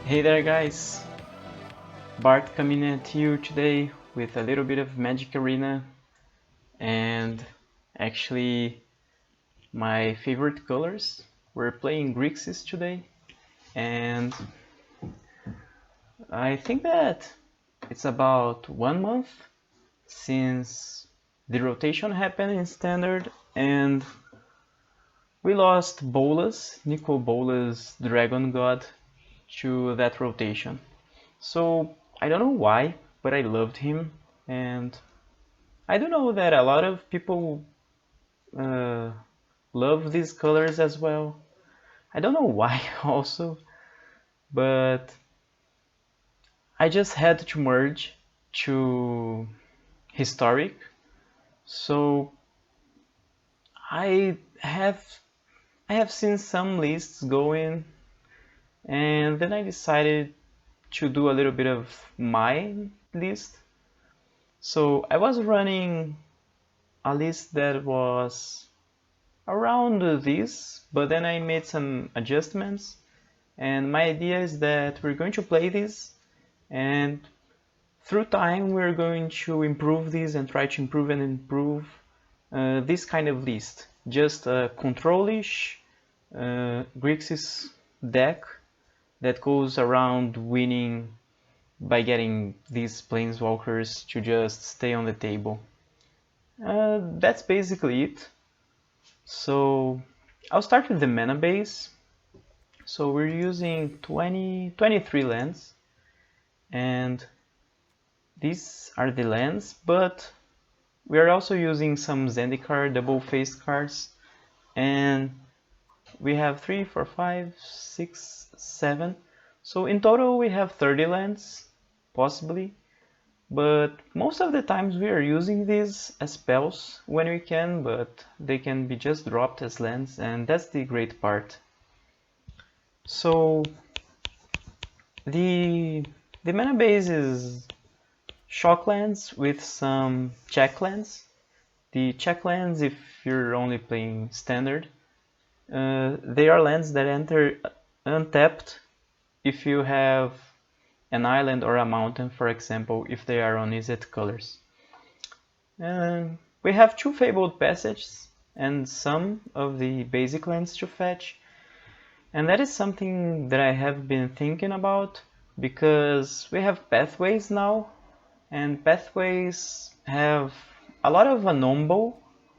Hey there guys, Bart coming at you today with a little bit of Magic Arena and actually my favorite colors. We're playing Grixis today and I think that it's about 1 month since the rotation happened in Standard and we lost Bolas, Nicol Bolas, Dragon God, to that rotation. So I don't know why, but I loved him, and I do know that a lot of people uh, love these colors as well. I don't know why also, but I just had to merge to historic. So I have I have seen some lists going, and then I decided to do a little bit of my list. So I was running a list that was around this, but then I made some adjustments, and my idea is that we're going to play this, and through time we're going to improve this and try to improve this kind of list. Just a control-ish Grixis deck that goes around winning by getting these planeswalkers to just stay on the table. That's basically it. So I'll start with the mana base. So we're using 23 lands, and these are the lands, but we are also using some Zendikar double-faced cards, and we have 3, 4, 5, 6, 7. So in total we have 30 lands, possibly, but most of the times we are using these as spells when we can, but they can be just dropped as lands, and that's the great part. So the mana base is shock lands with some check lands. The check lands, if you're only playing standard, they are lands that enter untapped if you have an island or a mountain, for example, if they are on Izzet colors. We have 2 Fabled Passages and some of the basic lands to fetch. And that is something that I have been thinking about, because we have pathways now, and pathways have a lot of anombo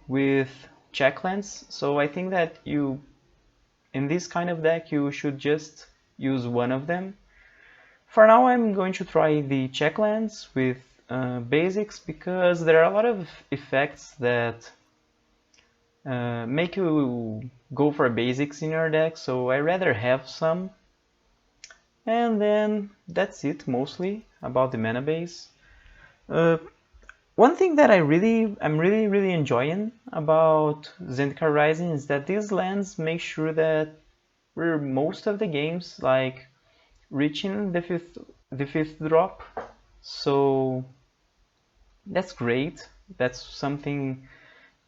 with checklands, so I think that in this kind of deck, you should just use one of them. For now, I'm going to try the checklands with basics, because there are a lot of effects that make you go for basics in your deck, so I rather have some. And then that's it mostly about the mana base. One thing that I'm really enjoying about Zendikar Rising is that these lands make sure that we're most of the games like reaching the fifth drop. So that's great. That's something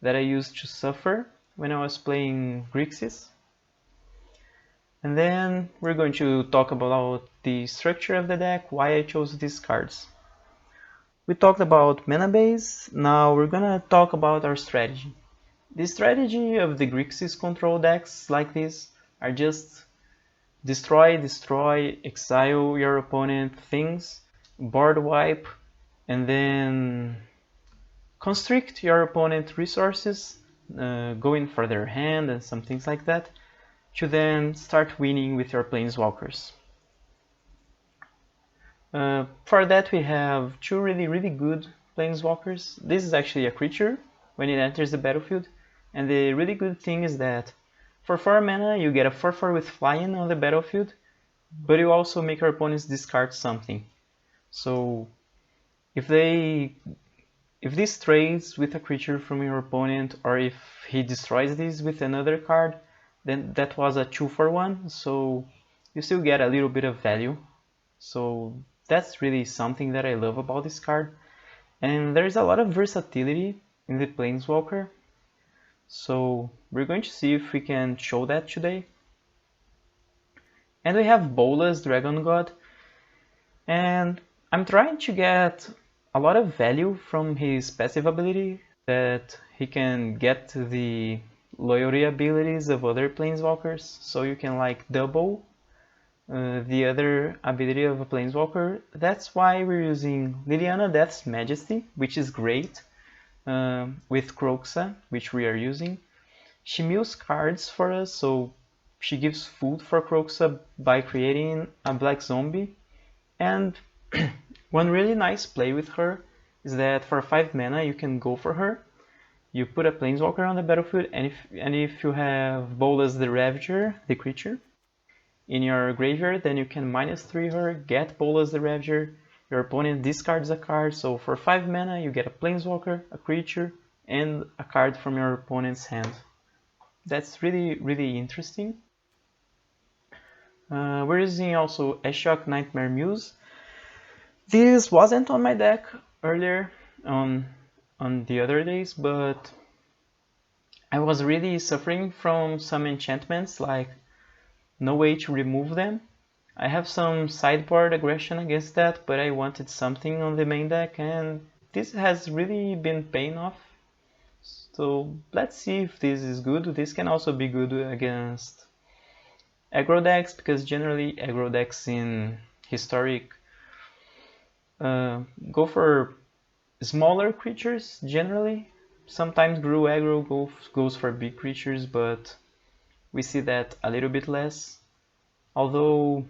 that I used to suffer when I was playing Grixis. And then we're going to talk about the structure of the deck, why I chose these cards. We talked about mana base, now we're gonna talk about our strategy. The strategy of the Grixis control decks like this are just destroy, exile your opponent things, board wipe, and then constrict your opponent resources, going for their hand and some things like that, to then start winning with your planeswalkers. For that we have 2 really good planeswalkers. This is actually a creature when it enters the battlefield, and the really good thing is that for 4 mana you get a 4/4 with flying on the battlefield, but you also make your opponents discard something. So if this trades with a creature from your opponent, or if he destroys this with another card, then that was a 2-for-1, so you still get a little bit of value. So that's really something that I love about this card. And there's a lot of versatility in the Planeswalker, so we're going to see if we can show that today. And we have Bolas, Dragon God, and I'm trying to get a lot of value from his passive ability, that he can get the loyalty abilities of other planeswalkers, so you can like double the other ability of a planeswalker. That's why we're using Liliana Death's Majesty, which is great, with Croxa, which we are using. She mills cards for us, so she gives food for Croxa by creating a black zombie. And one really nice play with her is that for 5 mana you can go for her. You put a planeswalker on the battlefield, and if you have Bolas the Ravager, the creature, in your graveyard, then you can -3 her, get Bolas the Ravager, your opponent discards a card, so for 5 mana you get a planeswalker, a creature, and a card from your opponent's hand. That's really, really interesting. We're using also Ashok Nightmare Muse. This wasn't on my deck earlier on the other days, but I was really suffering from some enchantments, like no way to remove them. I have some sideboard aggression against that, but I wanted something on the main deck, and this has really been paying off. So let's see if this is good. This can also be good against aggro decks, because generally aggro decks in Historic go for smaller creatures generally. Sometimes Brew aggro goes for big creatures, but we see that a little bit less. Although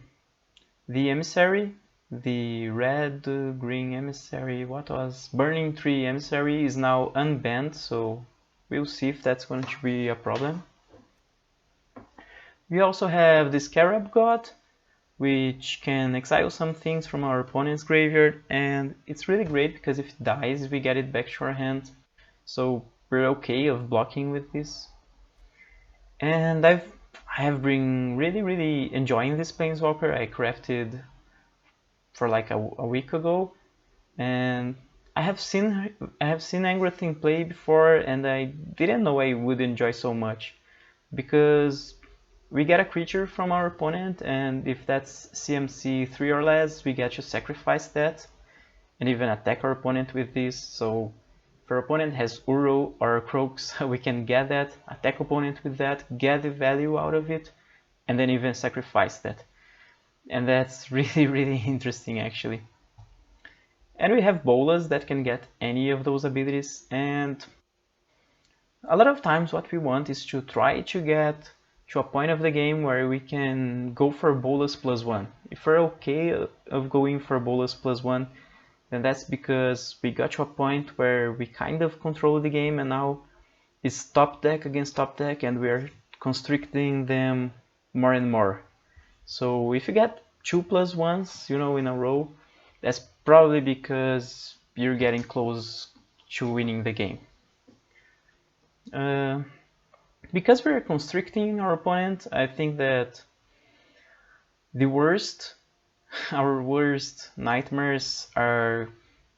the Emissary, the red-green Emissary, what was Burning Tree Emissary, is now unbanned, so we'll see if that's going to be a problem. We also have the Scarab God, which can exile some things from our opponent's graveyard, and it's really great because if it dies, we get it back to our hand. So we're okay of blocking with this. And I have been really enjoying this Planeswalker. I crafted for like a week ago, and I have seen Angrathing play before, and I didn't know I would enjoy so much, because we get a creature from our opponent, and if that's CMC 3 or less, we get to sacrifice that and even attack our opponent with this. So if our opponent has Uro or Croaks, we can get that, attack opponent with that, get the value out of it, and then even sacrifice that. And that's really interesting actually. And we have Bolas that can get any of those abilities, and a lot of times what we want is to try to get to a point of the game where we can go for Bolas +1. If we're okay of going for Bolas +1, then that's because we got to a point where we kind of control the game, and now it's top deck against top deck, and we're constricting them more and more. So if you get 2 +1s, in a row, that's probably because you're getting close to winning the game. Because we're constricting our opponent, I think that our worst nightmares are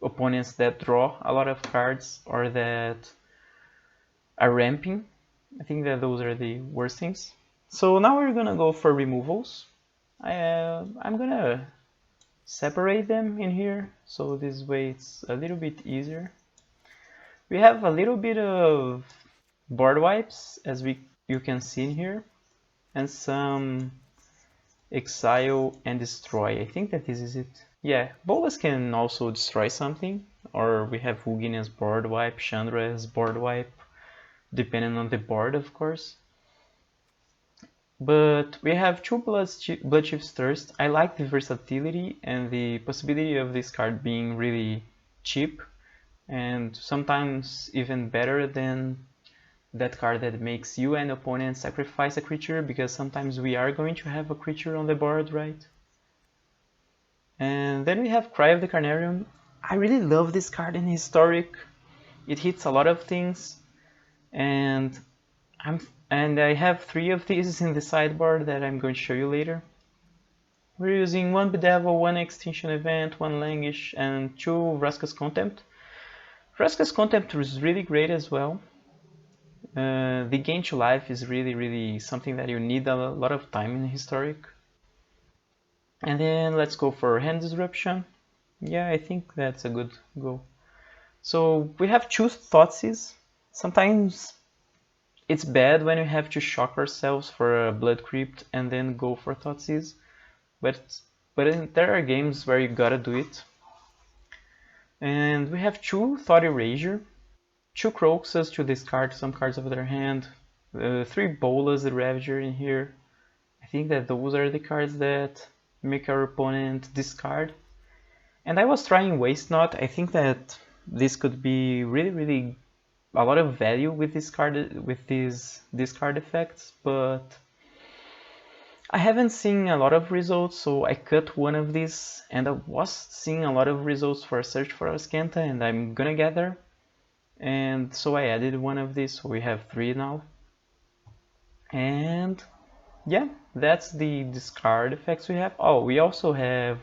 opponents that draw a lot of cards or that are ramping. I think that those are the worst things. So now we're gonna go for removals. I'm gonna separate them in here, so this way it's a little bit easier. We have a little bit of board wipes, as you can see in here, and some exile and destroy. I think that this is it. Yeah, Bolas can also destroy something, or we have Hugin as board wipe, Chandra as board wipe, depending on the board, of course. But we have 2 Bloodchief's Thirst. I like the versatility and the possibility of this card being really cheap, and sometimes even better than that card that makes you and opponent sacrifice a creature, because sometimes we are going to have a creature on the board, right? And then we have Cry of the Carnarium. I really love this card in Historic. It hits a lot of things, and I have 3 of these in the sideboard that I'm going to show you later. We're using 1 Bedevil, 1 Extinction Event, 1 Languish, and 2 Vraska's Contempt. Vraska's Contempt is really great as well. The gain to life is really something that you need a lot of time in Historic. And then let's go for hand disruption. Yeah, I think that's a good go. So we have two Thoughtseizes. Sometimes it's bad when we have to shock ourselves for a Blood Crypt and then go for Thoughtseize, but there are games where you gotta do it. And we have two Thought Erasure, two Croxas to discard some cards of their hand, three Bolas the Ravager in here. I think that those are the cards that make our opponent discard. And I was trying Waste Not. I think that this could be really a lot of value with this card, with these discard effects, but I haven't seen a lot of results, so I cut one of these, and I was seeing a lot of results for Search for Azcanta, and I'm gonna get there. And so I added one of these, so we have 3 now. And yeah, that's the discard effects we have. Oh, we also have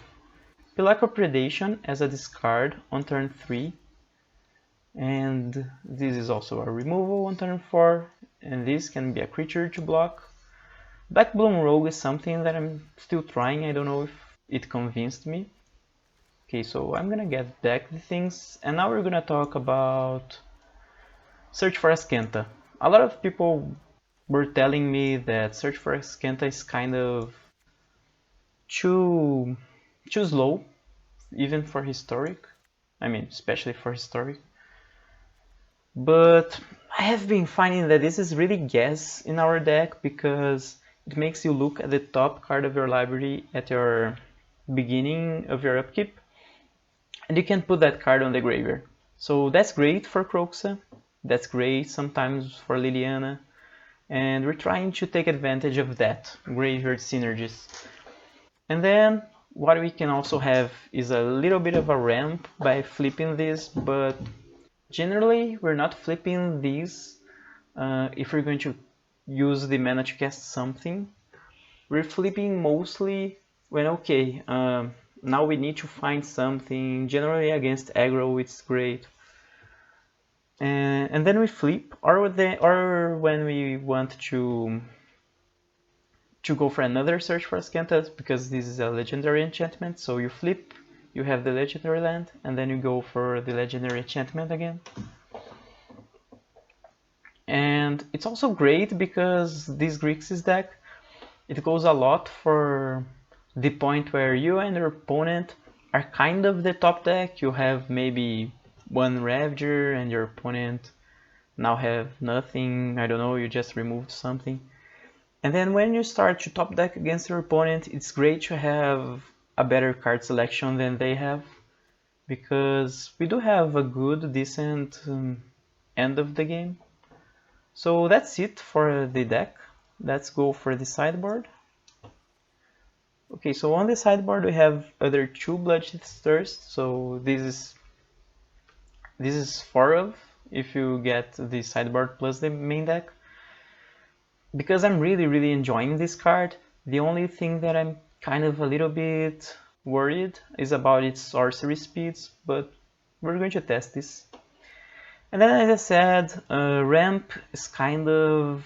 Pilaco Predation as a discard on turn 3. And this is also a removal on turn 4, and this can be a creature to block. Backbloom Rogue is something that I'm still trying, I don't know if it convinced me. Okay, so I'm gonna get back the things, and now we're gonna talk about Search for Azcanta. A lot of people were telling me that Search for Azcanta is kind of too slow, even for Historic. I mean, especially for Historic. But I have been finding that this is really gas in our deck because it makes you look at the top card of your library at your beginning of your upkeep, and you can put that card on the graveyard. So that's great for Croxa, that's great sometimes for Liliana, and we're trying to take advantage of that, graveyard synergies. And then what we can also have is a little bit of a ramp by flipping this, but generally we're not flipping these if we're going to use the mana to cast something. We're flipping mostly when, okay, now we need to find something. Generally against aggro it's great. And then we flip, or when we want to go for another Search for Azcanta, because this is a legendary enchantment, so you flip, you have the legendary land, and then you go for the legendary enchantment again. And it's also great because this Grixis deck, it goes a lot for the point where you and your opponent are kind of the top deck. You have maybe one Ravager and your opponent now have nothing, I don't know, you just removed something. And then when you start to top deck against your opponent, it's great to have a better card selection than they have, because we do have a good, decent end of the game. So that's it for the deck. Let's go for the sideboard. Okay, so on the sideboard we have other 2 Bloodshot Thirst, so this is 4 of if you get the sideboard plus the main deck. Because I'm really enjoying this card, the only thing that I'm kind of a little bit worried is about its sorcery speeds, but we're going to test this. And then, as I said, ramp is kind of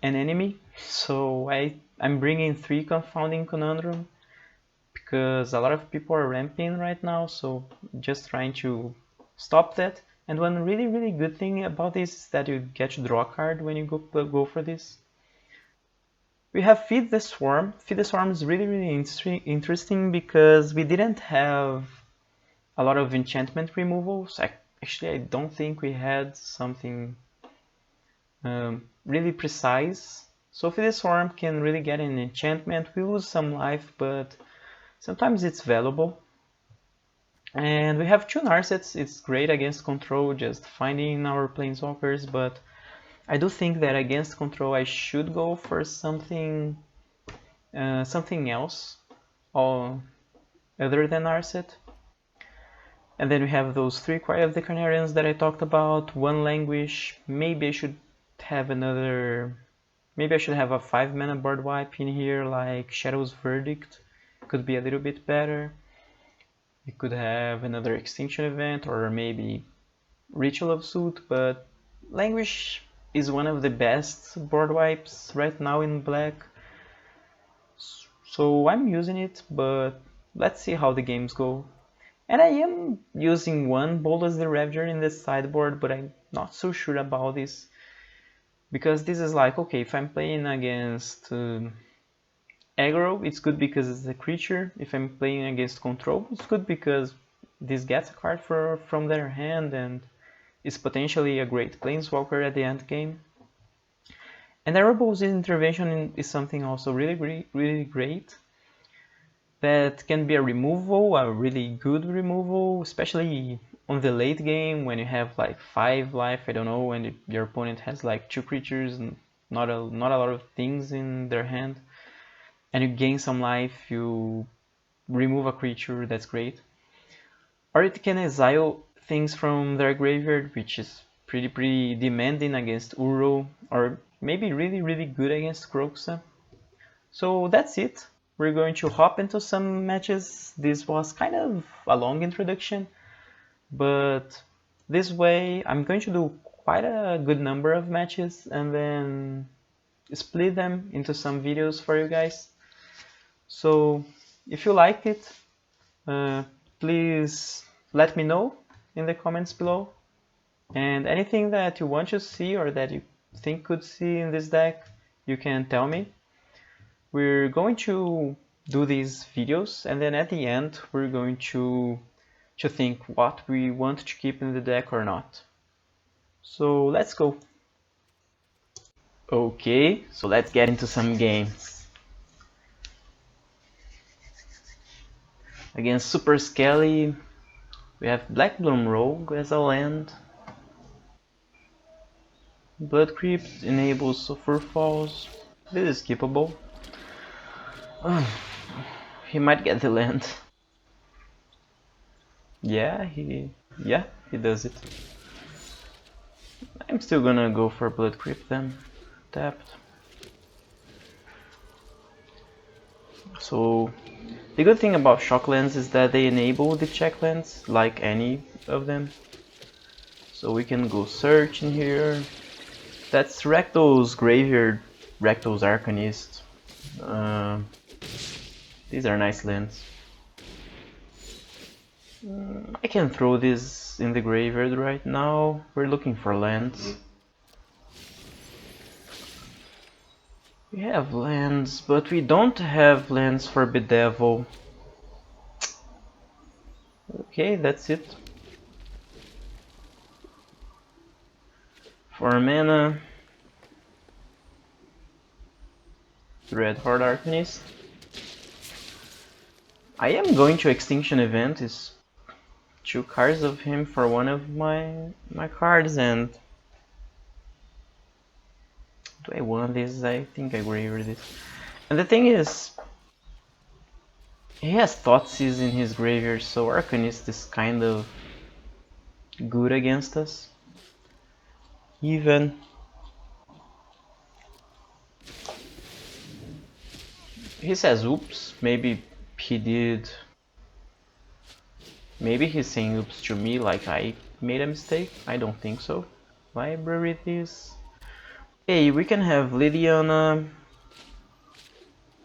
an enemy, so I'm bringing 3 Confounding Conundrum, because a lot of people are ramping right now, so just trying to stop that. And one really good thing about this is that you get to draw a card when you go for this. We have Feed the Swarm. Feed the Swarm is really interesting because we didn't have a lot of enchantment removals. Actually, I don't think we had something really precise. So Feed the Swarm can really get an enchantment. We lose some life, but sometimes it's valuable. And we have 2 Narsets. It's great against control, just finding our planeswalkers, but I do think that against control I should go for something else other than Narset. And then we have those 3 Cry of the Carnarians that I talked about, 1 Languish. Maybe I should have a 5 mana board wipe in here, like Shadow's Verdict. Could be a little bit better. We could have another Extinction Event, or maybe Ritual of Soot, but Languish is one of the best board wipes right now in black. So I'm using it, but let's see how the games go. And I am using one Bolas the Ravager in the sideboard, but I'm not so sure about this. Because this is like, okay, if I'm playing against aggro, it's good because it's a creature. If I'm playing against control, it's good because this gets a card from their hand and is potentially a great planeswalker at the end game. And Erebos' intervention is something also really great. That can be a removal, a really good removal, especially on the late game when you have like 5 life, I don't know, and your opponent has like 2 creatures and not a lot of things in their hand, and you gain some life, you remove a creature, that's great. Or it can exile things from their graveyard, which is pretty demanding against Uro, or maybe really good against Kroxa. So that's it. We're going to hop into some matches. This was kind of a long introduction, but this way I'm going to do quite a good number of matches and then split them into some videos for you guys. So if you liked it, please let me know in the comments below. And anything that you want to see or that you think could see in this deck, you can tell me. We're going to do these videos, and then at the end we're going to think what we want to keep in the deck or not. So let's go. Okay, so let's get into some games. Against Super Skelly, we have Blackbloom Rogue as a land. Blood Creep enables Sulfur Falls. This is skippable. He might get the land. Yeah, he does it. I'm still gonna go for Blood Creep then. Tapped. So the good thing about Shocklands is that they enable the checklands like any of them. So we can go search in here. That's Rakdos Graveyard, Rakdos Arcanist. These are nice lands. I can throw this in the graveyard right now. We're looking for lands. We have lands, but we don't have lands for Bedevil. Okay, that's it. For mana, Red Horde Arcanist. I am going to Extinction Event. It's 2 cards of him for one of my cards, and do I want this? I think I graveyard this. And the thing is, he has Thoughtseize in his graveyard, so Arcanist is kind of good against us. Even he says oops, maybe he did. Maybe he's saying oops to me like I made a mistake. I don't think so. Library this. Hey, we can have Lydiana.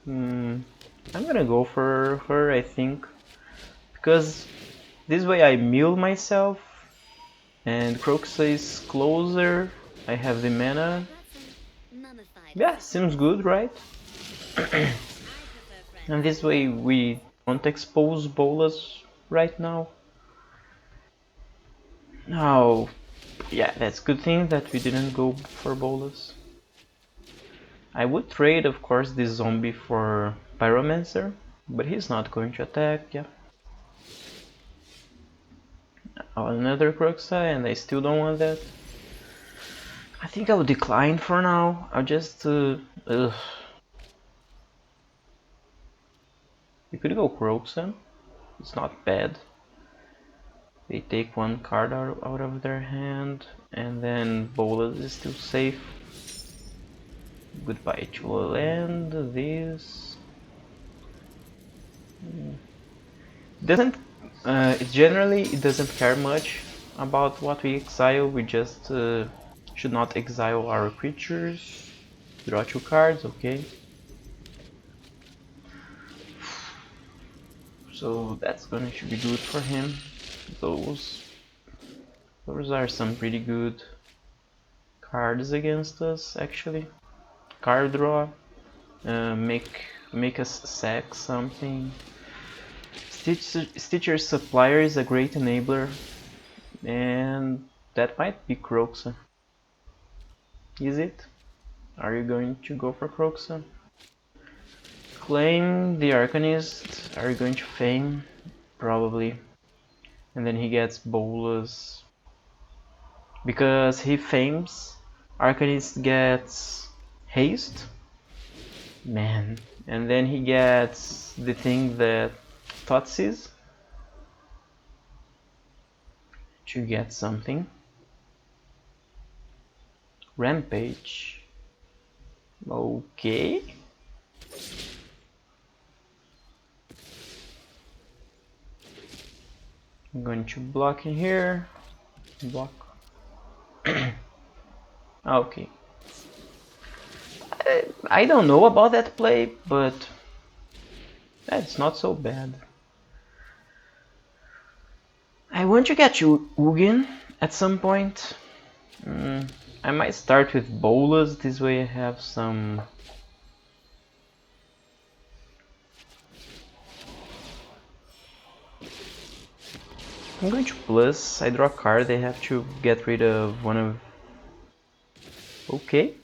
I'm gonna go for her, I think. Because this way I mill myself. And Kroxa is closer. I have the mana. Yeah, seems good, right? And this way we don't expose Bolas right now. Oh, yeah, that's a good thing that we didn't go for Bolas. I would trade, of course, this zombie for Pyromancer, but he's not going to attack, yeah. Another Kroxa, and I still don't want that. I think I'll decline for now. I'll just... We could go Kroxa. It's not bad. They take 1 card out of their hand, and then Bolas is still safe. Goodbye to land. This doesn't. It generally doesn't care much about what we exile. We just should not exile our creatures. Draw 2 cards, okay. so that's going to be good for him. Those are some pretty good cards against us, actually. Card draw, make us sack something. Stitcher's Supplier is a great enabler, and that might be Croxa. Is it? Are you going to go for Croxa? Claim the Arcanist. Are you going to Fame? Probably. And then he gets Bolas. Because he Fames, Arcanist gets Haste. Man. And then he gets the thing that Thoughtseize to get something. Rampage. Okay. I'm going to block in here. Block. Okay. I don't know about that play, but that's not so bad. I want to get you Ugin at some point. I might start with Bolas, this way I have some... I'm going to plus, I draw a card, I have to get rid of one of... Okay.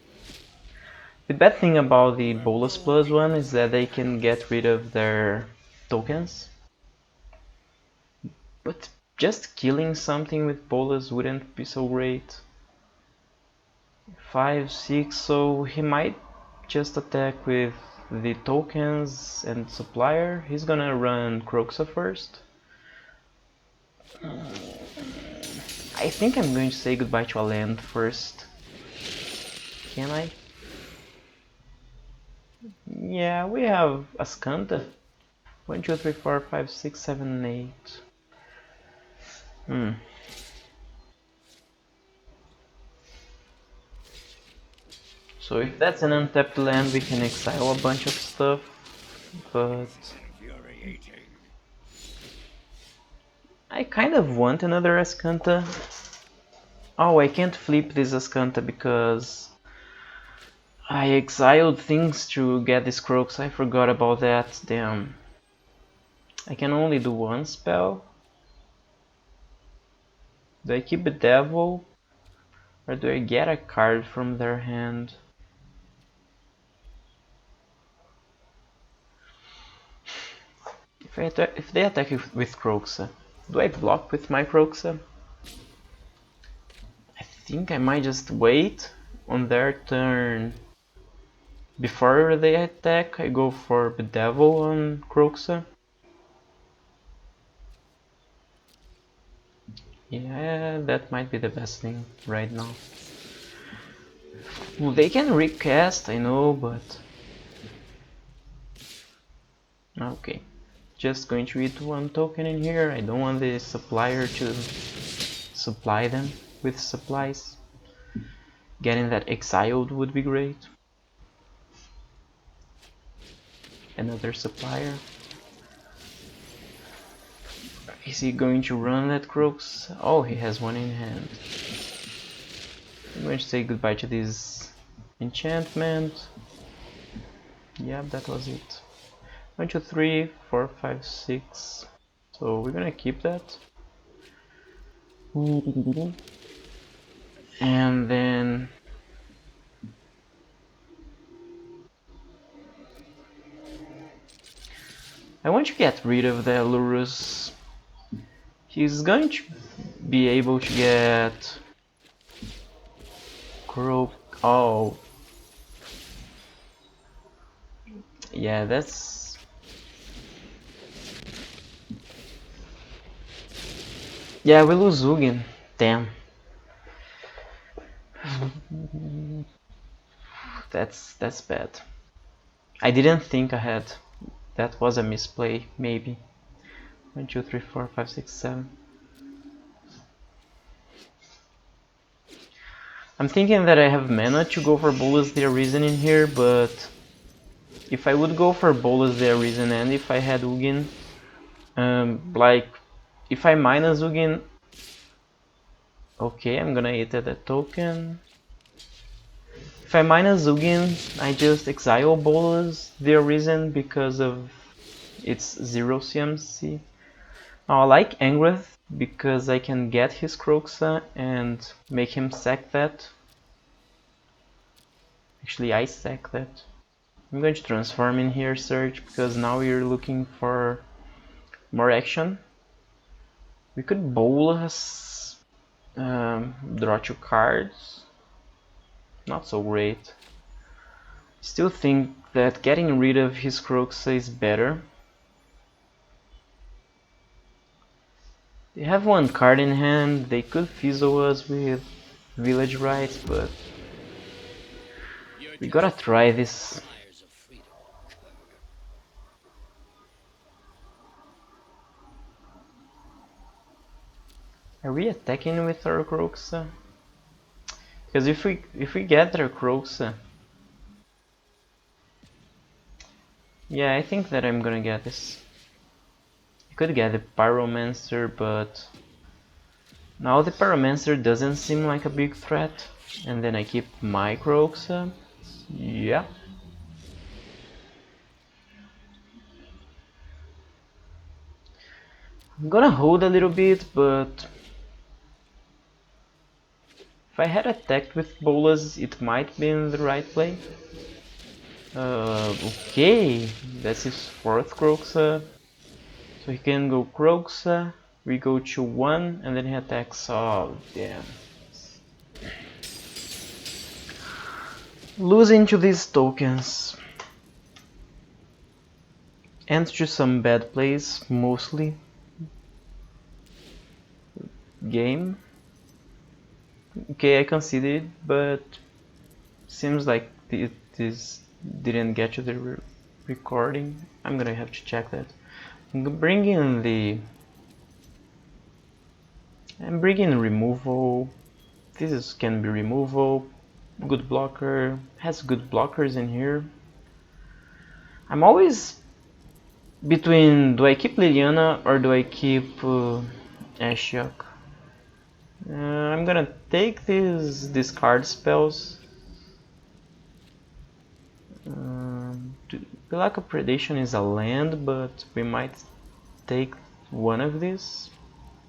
The bad thing about the Bolas plus one is that they can get rid of their tokens. But just killing something with Bolas wouldn't be so great. 5, 6, so he might just attack with the tokens and supplier. He's gonna run Croxa first. I think I'm going to say goodbye to a land first. Can I? Yeah, we have Ascanta. 1, 2, 3, 4, 5, 6, 7, 8. So if that's an untapped land, we can exile a bunch of stuff, but I kind of want another Ascanta. Oh, I can't flip this Ascanta because I exiled things to get this Croaks. I forgot about that, damn. I can only do one spell. Do I keep a Devil? Or do I get a card from their hand? If they attack with Croxa, do I block with my Croxa? I think I might just wait on their turn. Before they attack, I go for Bedevil on Croxa. Yeah, that might be the best thing right now. Well, they can recast, I know, but... Okay. Just going to eat one token in here. I don't want the supplier to supply them with supplies. Getting that exiled would be great. Another supplier. Is he going to run that Crooks? Oh, he has one in hand. I'm going to say goodbye to this enchantment. Yep, that was it. 1, 2, 3, 4, 5, 6. So we're gonna keep that. And then I want to get rid of the Lurus. He's going to be able to get Croak. Oh, yeah, that's. Yeah, we lose Ugin. Damn. That's bad. I didn't think ahead. That was a misplay, maybe. 1, 2, 3, 4, 5, 6, 7. I'm thinking that I have mana to go for Bolas the Arisen in here, but if I would go for Bolas the Arisen and if I had Ugin, Like, if I mine a Zugin... Okay, I'm gonna hit at a token. If I mine a Zugin, I just exile Bolas the Arisen because of its 0 CMC. Now I like Angreth because I can get his Croxa and make him sack that. Actually, I sack that. I'm going to transform in here, Search, because now we're looking for more action. We could Bolas, draw 2 cards. Not so great. Still think that getting rid of his Croxa is better. They have 1 card in hand, they could fizzle us with Village Rites, but we gotta try this. Are we attacking with our Croxa? Because if we get their Croxa... Yeah, I think that I'm gonna get this. I could get the Pyromancer, but... Now the Pyromancer doesn't seem like a big threat. And then I keep my Croxa. Yeah. I'm gonna hold a little bit, but... If I had attacked with Bolas, it might be in the right play. Okay, that's his 4th Croxa. So he can go Croxa, we go to 1, and then he attacks. Oh, damn. Losing to these tokens. And to some bad plays, mostly. Game. Okay, I conceded, but seems like it didn't get to the recording. I'm gonna have to check that. I'm bringing removal. This can be removal. Good blocker. Has good blockers in here. I'm always between, do I keep Liliana or do I keep Ashiok? I'm gonna take these discard spells. Lack of Predation is a land, but we might take one of these.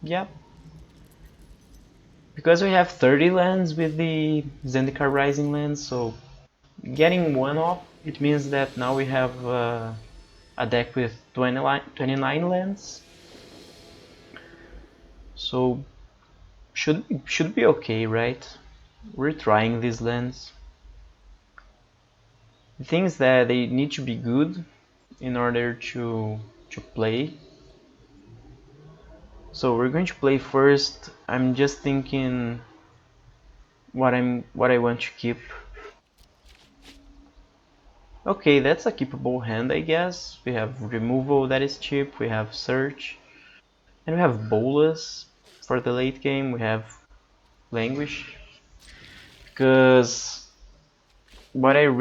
Yep. Because we have 30 lands with the Zendikar Rising lands, so getting one off, it means that now we have a deck with 29 lands. So should be okay, right? We're trying these lands. The thing is that they need to be good in order to play. So we're going to play first. I'm just thinking what I want to keep. Okay, that's a keepable hand, I guess. We have removal that is cheap, we have search, and we have Bolas for the late game. We have languish, because what I'm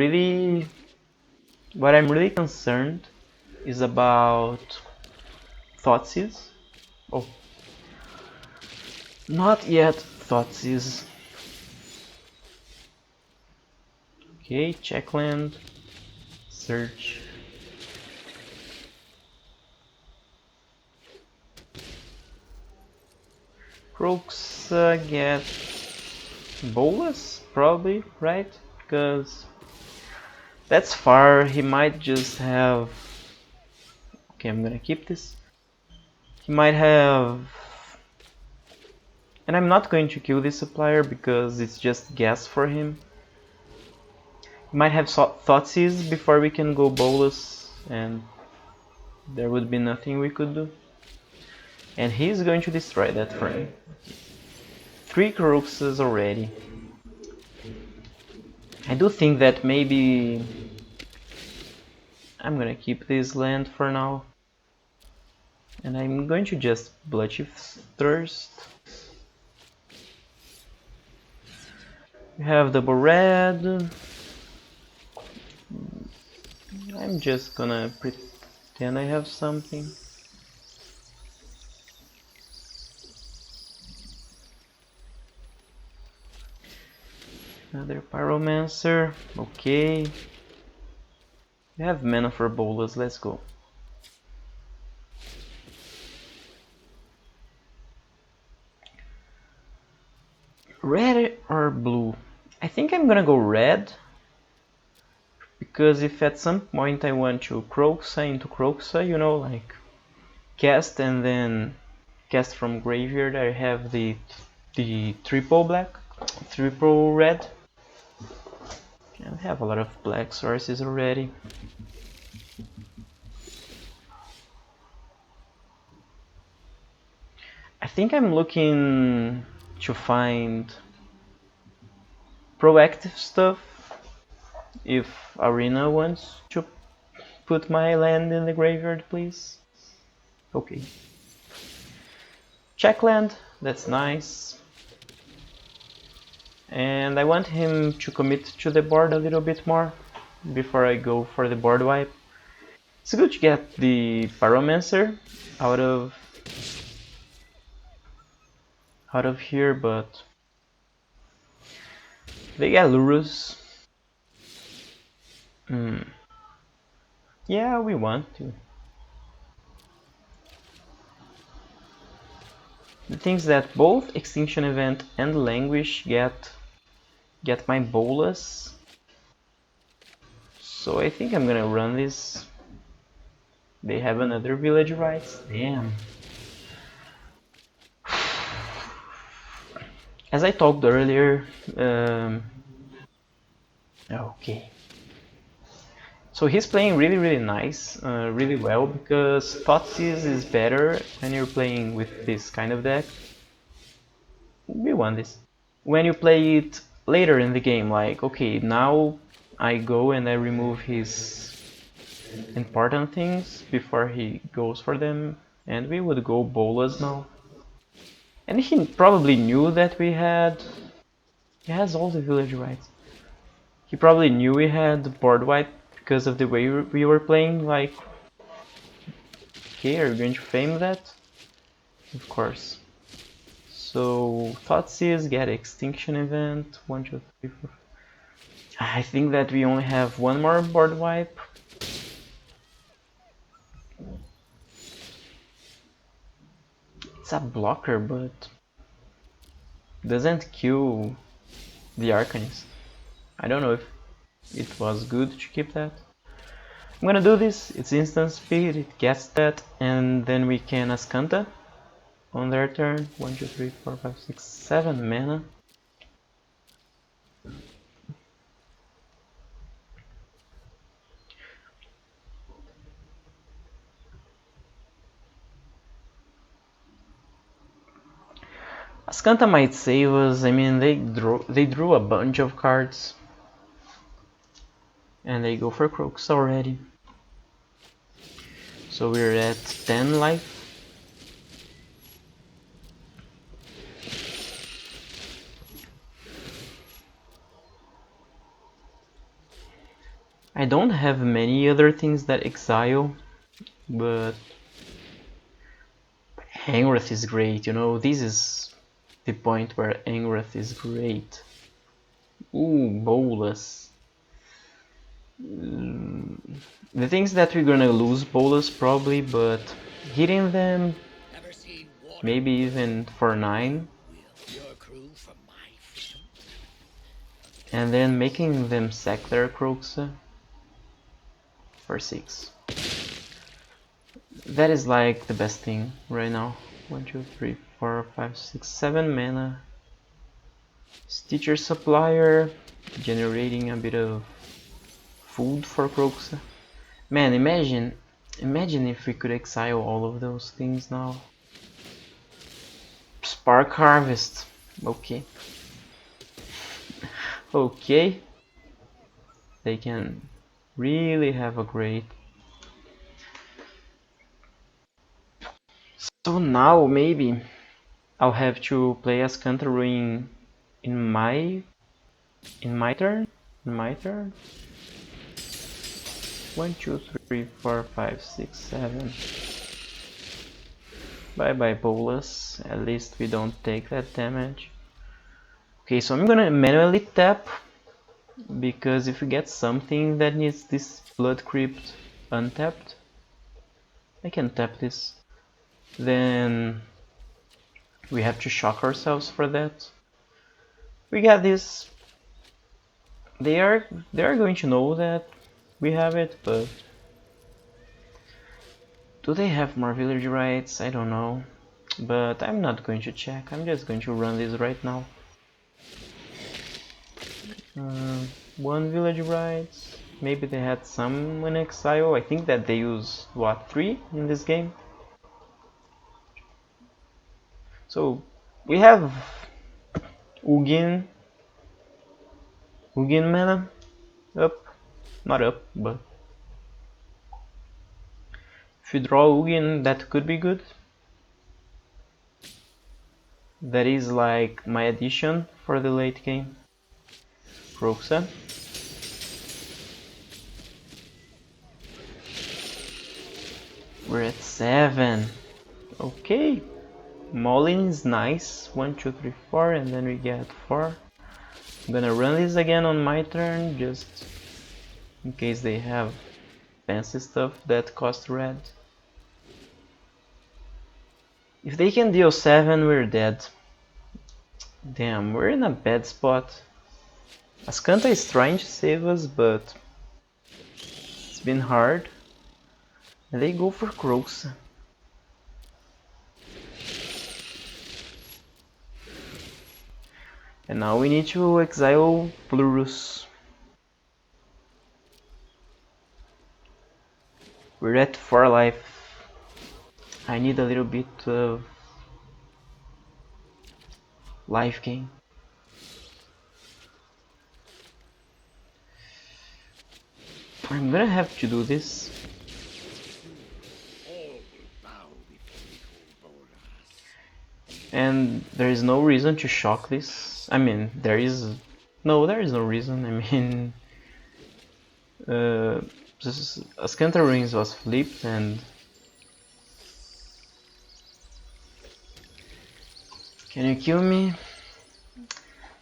really concerned is about Thoughtseize. Oh, not yet Thoughtseize. Okay, check land, search. Crooks get Bolas, probably, right? Because that's far, he might just have... Okay, I'm gonna keep this. He might have... And I'm not going to kill this supplier because it's just gas for him. He might have Thoughtseize before we can go Bolas, and there would be nothing we could do. And he's going to destroy that for me. 3 Croxes already. I do think that maybe I'm gonna keep this land for now. And I'm going to just Bloodchief Thirst. We have double red. I'm just gonna pretend I have something. Another Pyromancer. Okay. We have mana for Bolas, let's go. Red or blue? I think I'm gonna go red. Because if at some point I want to Croxa into Croxa, you know, like cast and then cast from graveyard, I have the triple black, triple red. And I have a lot of black sources already. I think I'm looking to find proactive stuff if Arena wants to put my land in the graveyard, please. Okay. Check land, that's nice. And I want him to commit to the board a little bit more before I go for the board wipe. It's good to get the Pyromancer out of here, but they get Lurus. Yeah, we want to. The things that both Extinction Event and Languish get my Bolas. So I think I'm gonna run this. They have another Village Rites. Damn. As I talked earlier, okay. So he's playing really nice, really well, because Thoughtseize is better when you're playing with this kind of deck. We won this. When you play it later in the game, like, okay, now I go and I remove his important things before he goes for them, and we would go Bolas now. And he probably knew that we had... He has all the Village Rites. He probably knew we had board wipe because of the way we were playing, like... Okay, are you going to fame that? Of course. So, Thoughtseize, get Extinction Event, 1, 2, 3, 4... I think that we only have one more board wipe. It's a blocker, but doesn't kill the Arcanist. I don't know if it was good to keep that. I'm gonna do this, it's instant speed, it gets that, and then we can Ascanta on their turn. 1, 2, 3, 4, 5, 6, 7 mana. Ascanta might save us. I mean, they drew a bunch of cards. And they go for Croaks already. So we're at 10 life. I don't have many other things that exile, but Angrath is great, you know, this is the point where Angrath is great. Ooh, Bolas. The things that we're gonna lose Bolas probably, but hitting them, maybe even for 9. And then making them sack their Croxa for 6. That is like the best thing right now. 1, 2, 3, 4, 5, 6, 7 mana. Stitcher Supplier, generating a bit of food for Croxa. Man, imagine if we could exile all of those things now. Spark Harvest, okay. Okay. They can really have a great... So now maybe I'll have to play as Cantaruin in my turn. 1, 2, 3, 4, 5, 6, 7. Bye bye Bolas. At least we don't take that damage. Okay, so I'm gonna manually tap because if we get something that needs this Blood Crypt untapped, I can tap this, then we have to shock ourselves for that. We got this. They are going to know that we have it, but do they have more village rights? I don't know, but I'm not going to check. I'm just going to run this right now. One village rights. Maybe they had some in exile. I think that they use what, 3 in this game. So we have Ugin mana up, not up, but if you draw Ugin, that could be good. That is like my addition for the late game. Roxa. We're at 7. Okay. Maulin is nice. 1, 2, 3, 4, and then we get 4. I'm gonna run this again on my turn, just in case they have fancy stuff that cost red. If they can deal 7, we're dead. Damn, we're in a bad spot. Azcanta is trying to save us, but it's been hard. And they go for Croxa. And now we need to exile Plurus. We're at 4 life. I need a little bit of life gain. I'm gonna have to do this. And there is no reason to shock this. I mean, there is no reason. I mean, Azcanta Ruins was flipped, and can you kill me?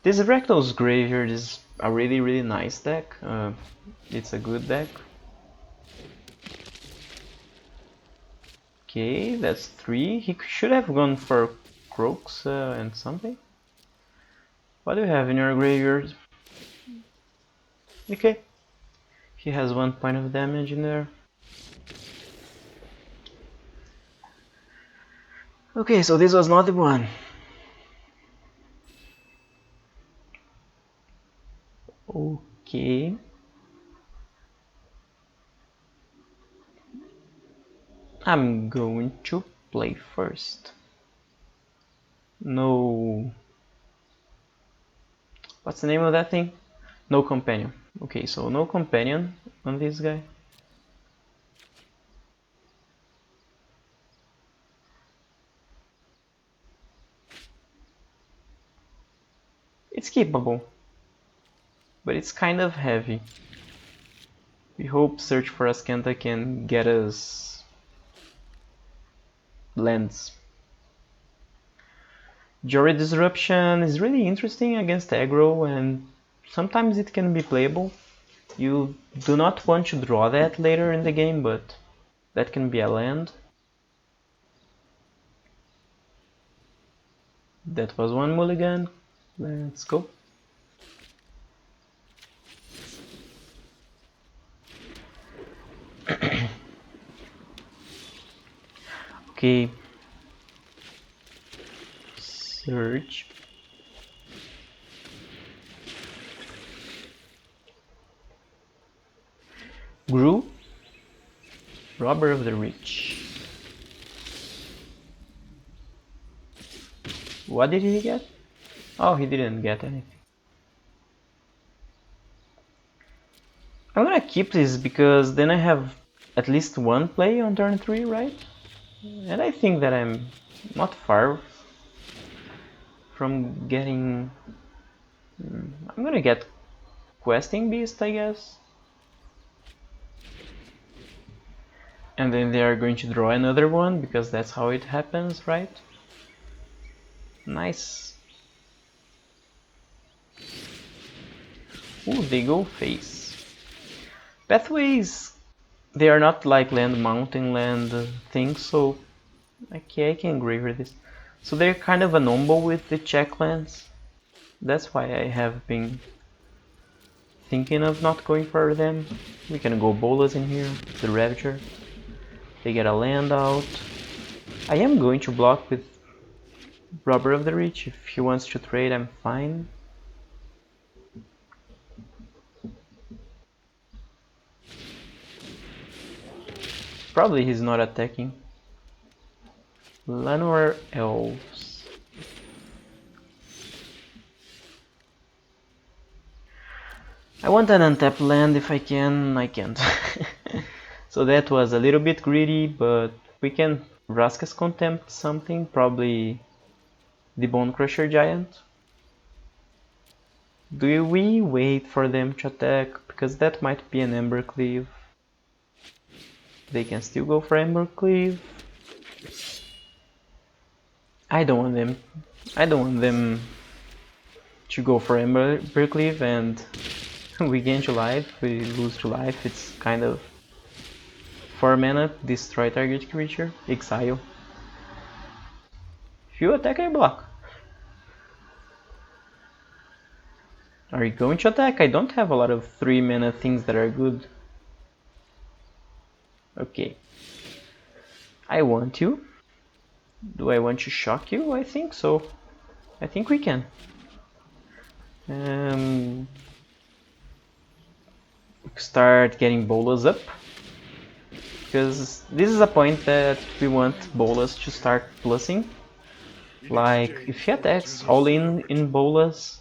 This Rectal's Graveyard is a really nice deck. It's a good deck. Okay, that's 3. He should have gone for Croxa and something. What do you have in your graveyard? Okay. He has 1 point of damage in there. Okay, so this was not the one. Okay. I'm going to play first. No. What's the name of that thing? No companion. Okay, so no companion on this guy. It's keepable, but it's kind of heavy. We hope Search for Azcanta can get us lands. Jury Disruption is really interesting against aggro, and sometimes it can be playable. You do not want to draw that later in the game, but that can be a land. That was 1 mulligan. Let's go. Okay. Search. Grew. Robber of the Rich. What did he get? Oh, he didn't get anything. I'm gonna keep this because then I have at least 1 play on turn 3, right? And I think that I'm not far from getting... I'm gonna get Questing Beast, I guess. And then they are going to draw another one, because that's how it happens, right? Nice. Ooh, they go face. Pathways, they are not like land, mountain, land things, so okay, I can agree with this. So they're kind of a nombo with the check lands. That's why I have been thinking of not going for them. We can go Bolas in here, the Ravager. They get a land out. I am going to block with Robber of the Reach. If he wants to trade, I'm fine. Probably he's not attacking. Llanowar Elves. I want an untapped land if I can. I can't. So that was a little bit greedy, but we can Vraska's Contempt something, probably the Bone Crusher Giant. Do we wait for them to attack? Because that might be an Embercleave. They can still go for Embercleave. I don't want them to go for Embercleave and we gain to life, we lose to life. It's kind of 4 mana, destroy target creature, exile. If you attack, I block. Are you going to attack? I don't have a lot of 3 mana things that are good. Okay. I want you. Do I want to shock you? I think so. I think we can. Start getting Bolas up. Because this is a point that we want Bolas to start plussing. Like, if he attacks all in Bolas,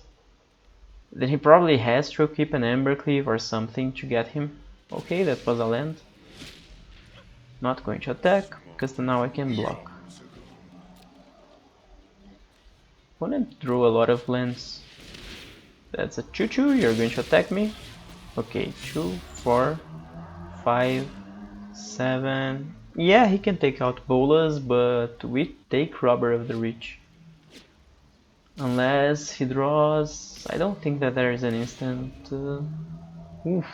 then he probably has to keep an Embercleave or something to get him. Okay, that was a land. Not going to attack, because now I can block. Opponent drew a lot of lands. That's a 2-2, you're going to attack me. Okay, 2, 4, 5, 7. Yeah, he can take out Bolas, but we take Robber of the Reach. Unless he draws... I don't think that there is an instant... Oof.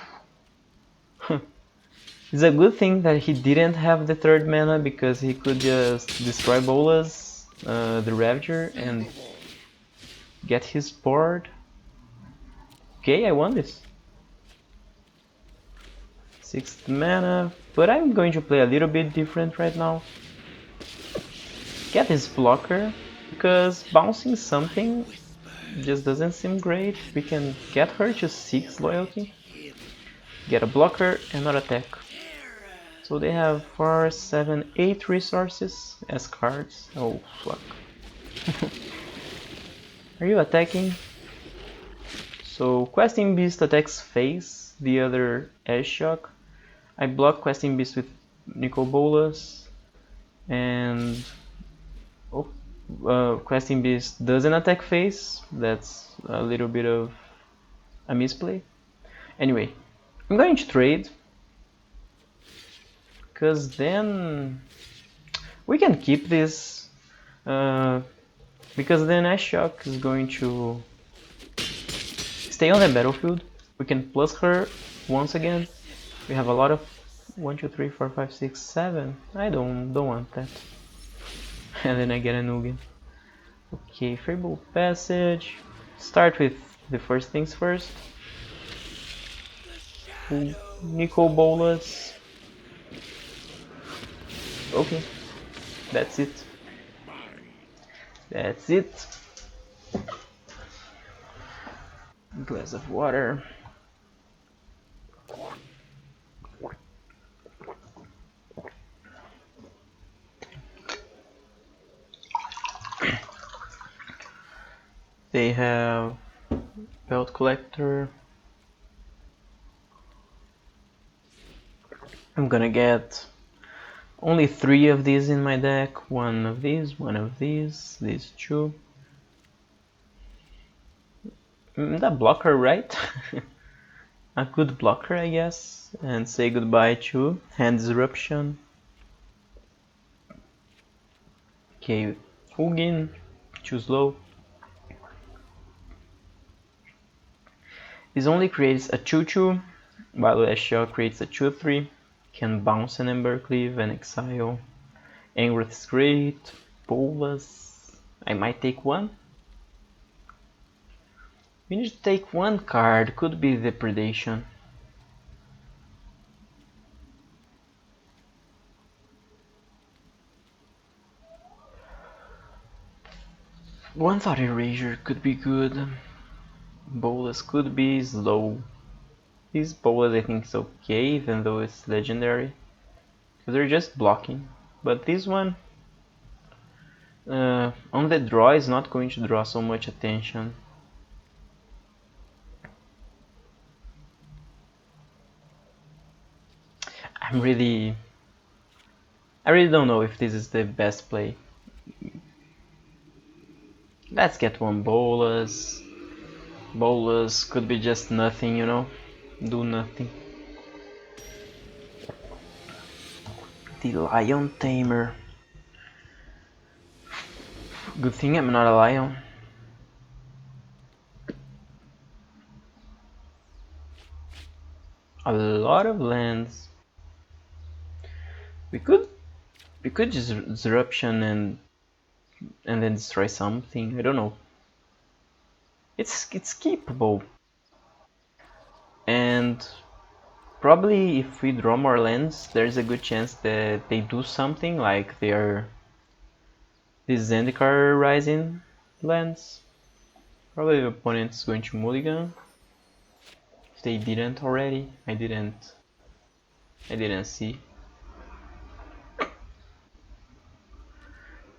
It's a good thing that he didn't have the 3rd mana, because he could just destroy Bolas, the Ravager, and get his board. Okay, I won this. 6th mana, but I'm going to play a little bit different right now. Get his blocker, because bouncing something just doesn't seem great. We can get her to 6 loyalty, get a blocker and not attack. So they have 4, 7, 8 resources as cards. Oh fuck. Are you attacking? So Questing Beast attacks face, the other Ash Shock. I block Questing Beast with Nicol Bolas, and Questing Beast doesn't attack face. That's a little bit of a misplay. Anyway, I'm going to trade, because then we can keep this, because then Ash Shock is going to stay on the battlefield. We can plus her once again. We have a lot of 1, 2, 3, 4, 5, 6, 7. I don't want that. And then I get a Nugan. Okay, Fable Passage. Start with the first things first. Nicol Bolas. Okay, that's it. That's it. Glass of water. They have Belt Collector. I'm gonna get only 3 of these in my deck. 1 of these, 1 of these 2. That blocker, right? A good blocker, I guess. And say goodbye to Hand Disruption. Okay, Hugin, choose low. This only creates a 2/2, while Ashia creates a 2/3. Can bounce an Embercleave and exile. Angrith is great. Bolas. I might take one. We need to take one card. Could be Depredation. One Thought Erasure could be good. Bolas could be slow. This Bolas I think is okay, even though it's legendary. Because they're just blocking. But this one, on the draw, is not going to draw so much attention. I really don't know if this is the best play. Let's get one Bolas. Bolas could be just nothing, you know? Do nothing. The Lion Tamer. Good thing I'm not a lion. A lot of lands. We could disruption and then destroy something. I don't know. It's keepable. And probably if we draw more lands, there's a good chance that they do something like these Zendikar Rising lands. Probably the opponent's going to mulligan. If they didn't already, I didn't see.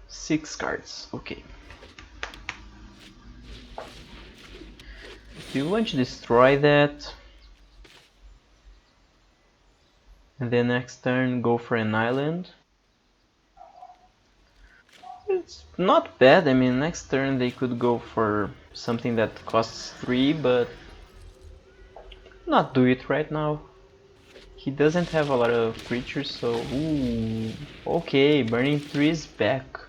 6 cards, okay. If you want to destroy that, and then next turn go for an island, it's not bad. I mean, next turn they could go for something that costs 3, but not do it right now. He doesn't have a lot of creatures, so ooh, okay, Burning 3 is back.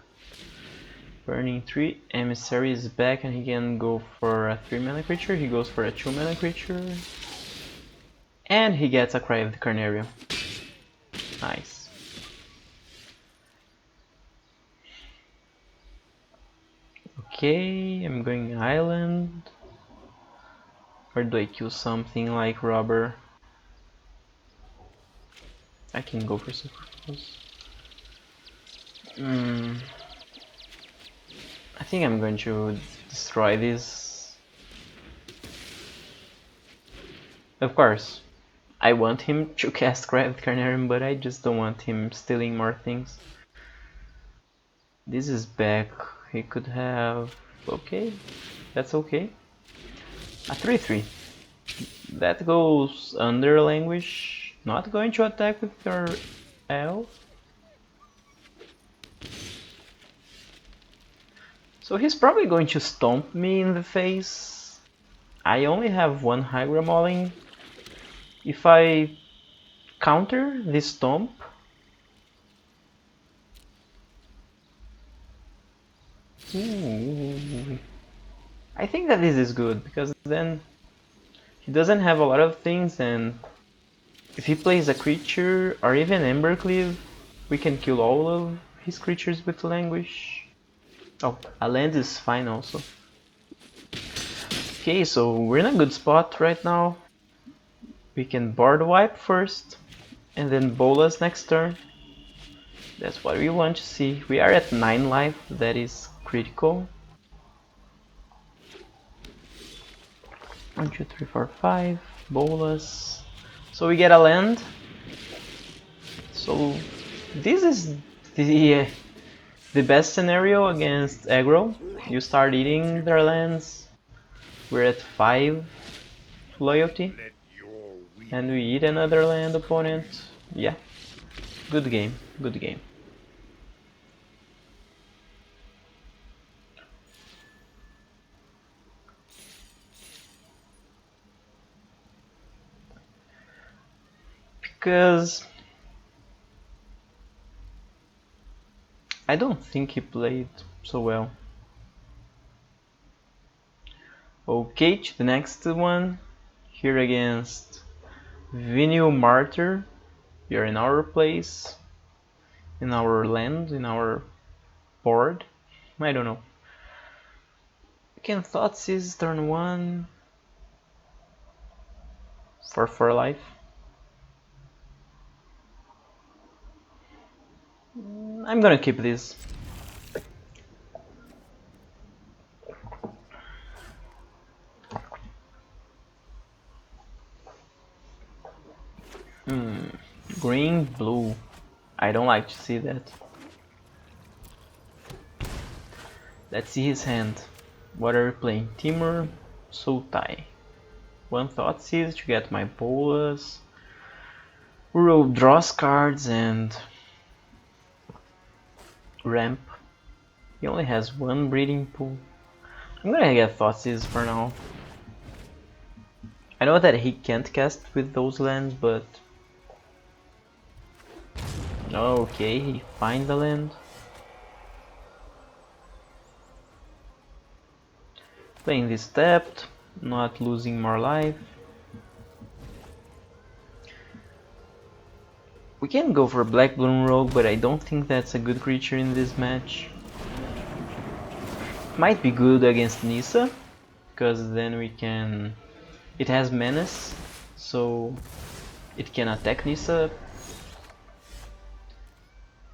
Burning 3, Emissary is back and he can go for a 3 mana creature, he goes for a 2 mana creature. And he gets a Cry of the Carnarium. Nice. Okay, I'm going island. Or do I kill something like Robber? I can go for Superfluous. I think I'm going to destroy this. Of course, I want him to cast Cry of the Carnarium, but I just don't want him stealing more things. This is back. He could have... okay, that's okay. A 3/3. That goes under Languish. Not going to attack with your elf. So he's probably going to stomp me in the face. I only have one Hydra Mauling. If I counter this stomp, I think that this is good, because then he doesn't have a lot of things, and if he plays a creature or even Embercleave, we can kill all of his creatures with Languish. Oh, a land is fine also. Okay, so we're in a good spot right now. We can board wipe first, and then Bolas next turn. That's what we want to see. We are at 9 life, that is critical. 1, 2, 3, 4, 5, Bolas. So we get a land. So this is the best scenario against aggro. You start eating their lands. We're at 5 loyalty. And we eat another land opponent. Yeah. Good game. Good game. Because I don't think he played so well. Okay, to the next one. here against Vinyl Martyr. We are in our place, in our land, in our board. I don't know. We can Thoughtseize turn 1 for 4 life. I'm gonna keep this. Green, blue. I don't like to see that. Let's see his hand. What are we playing? Timur, Sultai. 1 Thoughtseize to get my Bolas. We roll draws cards and ramp. He only has 1 breeding pool. I'm gonna get Thoughtseize for now. I know that he can't cast with those lands, but... Okay, he finds the land. Playing this tapped, not losing more life. We can go for Black Bloom Rogue, but I don't think that's a good creature in this match. Might be good against Nissa, because then we can... It has Menace, so it can attack Nissa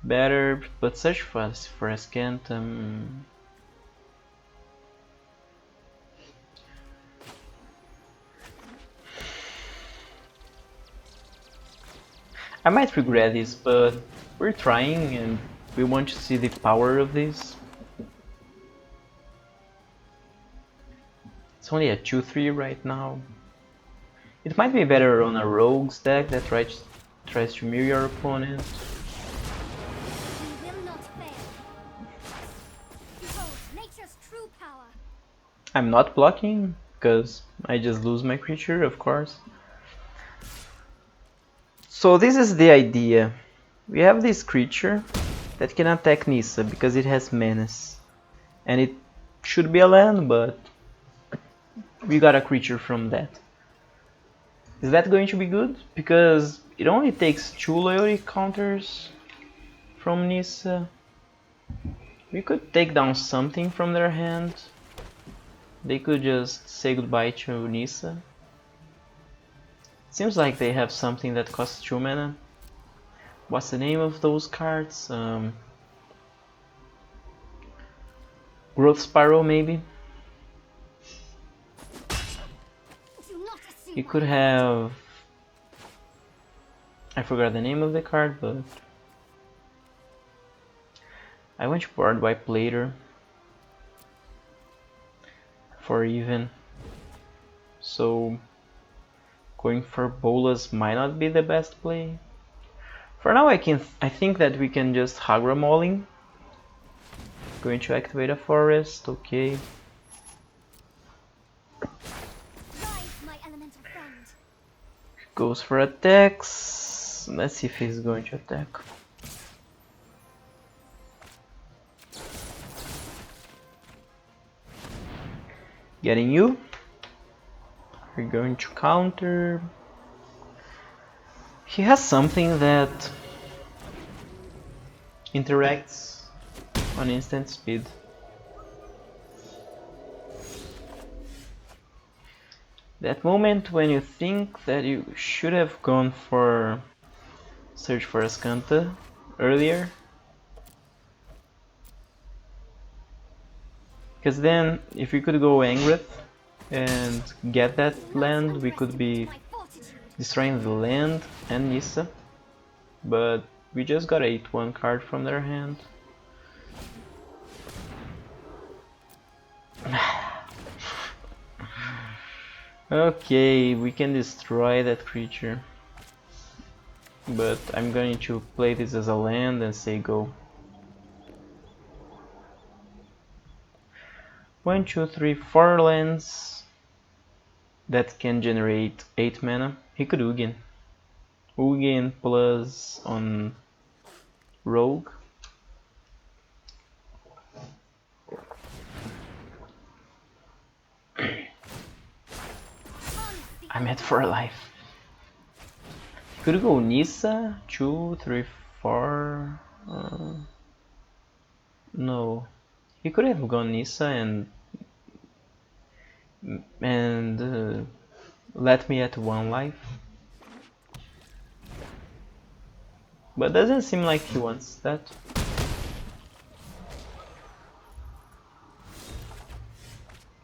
better, but search for a Scantum. I might regret this, but we're trying and we want to see the power of this. It's only a 2-3 right now. It might be better on a rogue's deck that tries to mirror your opponent. I'm not blocking, because I just lose my creature, of course. So this is the idea. We have this creature that can attack Nissa because it has Menace. And it should be a land, but we got a creature from that. Is that going to be good? Because it only takes 2 loyalty counters from Nissa. We could take down something from their hand. They could just say goodbye to Nissa. Seems like they have something that costs 2 mana. What's the name of those cards? Growth Spiral, maybe? You could have... I forgot the name of the card, but... I went to board wipe later. For even. So... going for Bolas might not be the best play. For now I think that we can just Hagra Mauling. Going to activate a forest, okay. Goes for attacks. Let's see if he's going to attack. Getting you. We're going to counter. He has something that interacts on instant speed. That moment when you think that you should have gone for Search for Ascanta earlier. Because then, if we could go Angrith and get that land, we could be destroying the land and Nissa. But we just got a 8-1 card from their hand. Okay, we can destroy that creature. But I'm going to play this as a land and say go. 1, 2, 3, 4 lands that can generate 8 mana. He could Ugin. Ugin plus on Rogue. I'm at 4 life. Could go Nissa, 2, 3, 4. No, he could have gone Nissa and let me at 1 life. But doesn't seem like he wants that.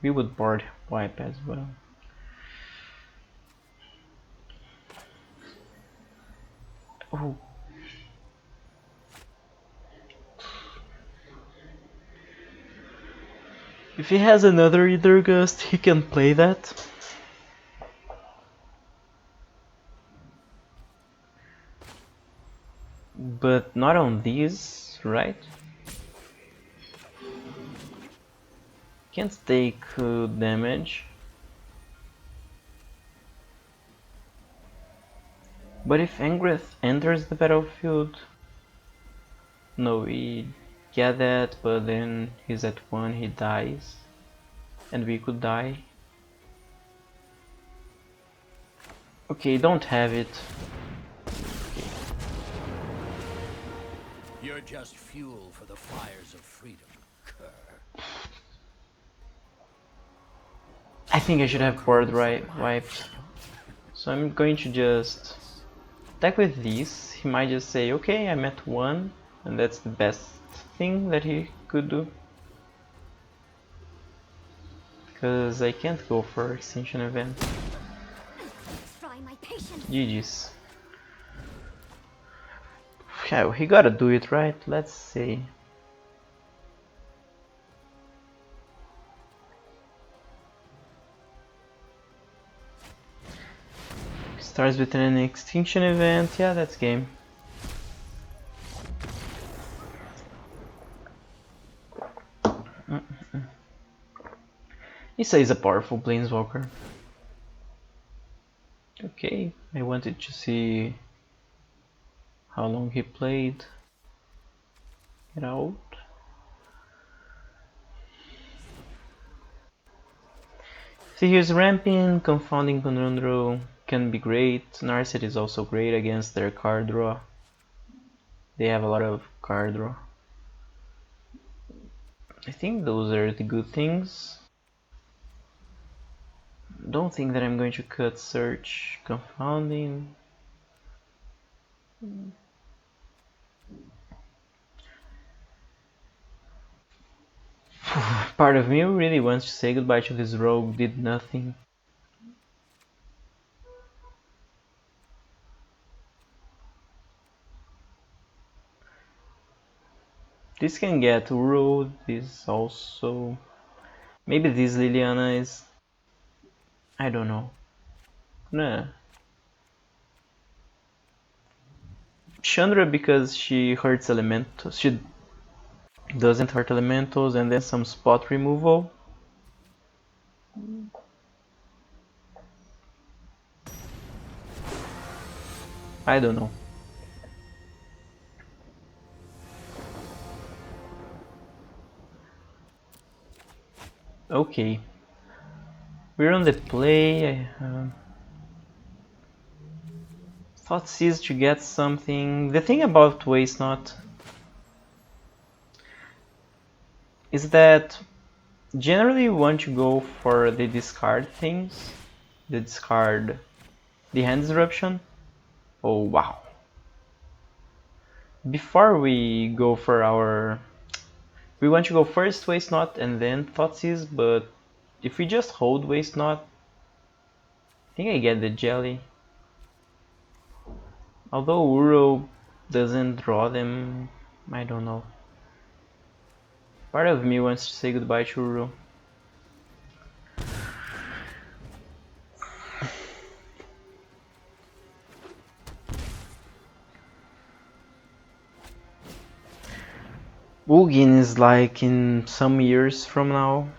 We would board wipe as well. Oh. If he has another Ether Gust, he can play that. But not on these, right? Can't take damage. But if Angrith enters the battlefield... No, we get that, but then he's at 1, he dies. And we could die. Okay, don't have it. Okay. You're just fuel for the fires of freedom, cur. I think I should have board wiped. So I'm going to just attack with this. He might just say, okay, I'm at 1, and that's the best thing that he could do. Because I can't go for extinction event. GG's. Yeah, he gotta do it, right? Let's see. Starts with an extinction event. Yeah, that's game. Issa is a powerful planeswalker. Okay, I wanted to see how long he played. Get out. See, here's Ramping, Confounding Conundrum can be great. Narset is also great against their card draw. They have a lot of card draw. I think those are the good things. Don't think that I'm going to cut Search, Confounding. Part of me really wants to say goodbye to this rogue, did nothing. This can get Uro, this also. Maybe this Liliana is... I don't know. Nah. Chandra because she hurts elementals. She doesn't hurt elementals, and then some spot removal. I don't know. Okay. We're on the play. Thought seized to get something. The thing about Waste Not is that generally you want to go for the discard things. The discard, the hand disruption. Oh wow. Before we go for our... We want to go first Waste Not and then Thoughtseize, but if we just hold Waste Not, I think I get the Jelly. Although Uro doesn't draw them, I don't know. Part of me wants to say goodbye to Uro. Ugin is like in some years from now.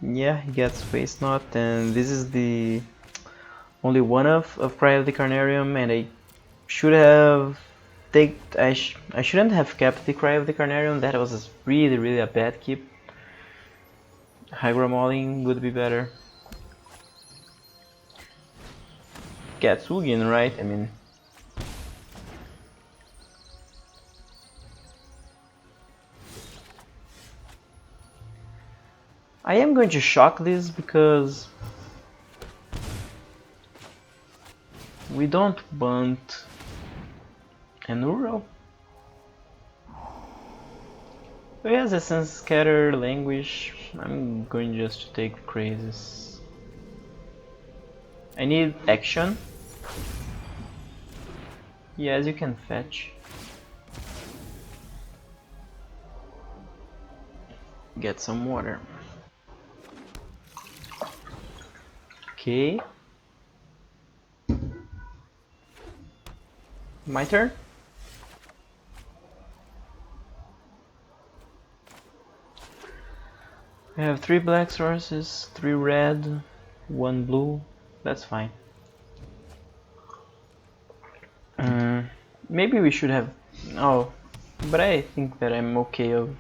Yeah, he gets Waste Not, and this is the only one of Cry of the Carnarium, and I should have I shouldn't have kept the Cry of the Carnarium. That was really a bad keep. Hydra Mauling would be better. Gatsugin, right? I mean, I am going to shock this because we don't want an Uro. He has a sense scatter language. I'm going just to take crazes. I need action. Yes, you can fetch. Get some water. Okay. My turn? I have 3 black sources, 3 red, 1 blue. That's fine. Maybe we should have... Oh, but I think that I'm okay of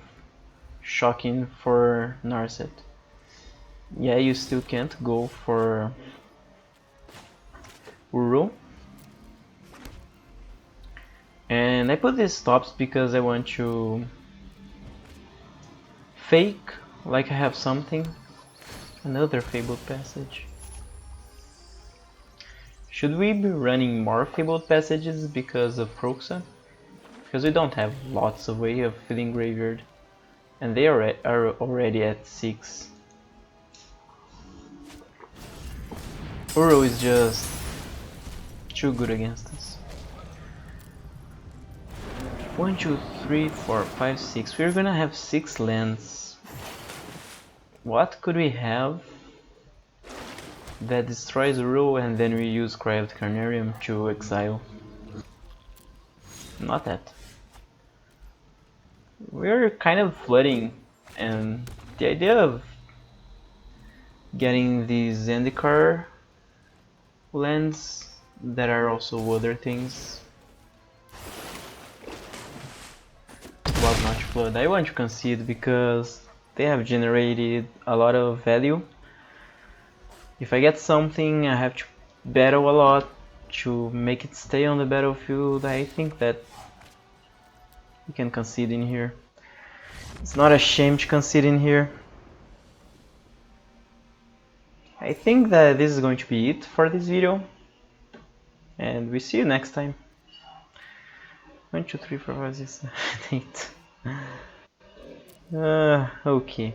shocking for Narset. Yeah, you still can't go for Uro. And I put these stops because I want to fake like I have something. Another Fabled Passage. Should we be running more Fabled Passages because of Proxa? Because we don't have lots of way of filling Graveyard. And they are already at 6. Uro is just too good against us. 1, 2, 3, 4, 5, 6. We're gonna have 6 lands. What could we have that destroys Uro and then we use Cry of the Carnarium to exile? Not that. We're kind of flooding, and the idea of getting these Zendikar lands that are also other things was not flood. I want to concede because they have generated a lot of value. If I get something, I have to battle a lot to make it stay on the battlefield. I think that we can concede in here. It's not a shame to concede in here. I think that this is going to be it for this video, and we see you next time. 1, 2, 3, 4, 5, 6, 7, 8. Okay.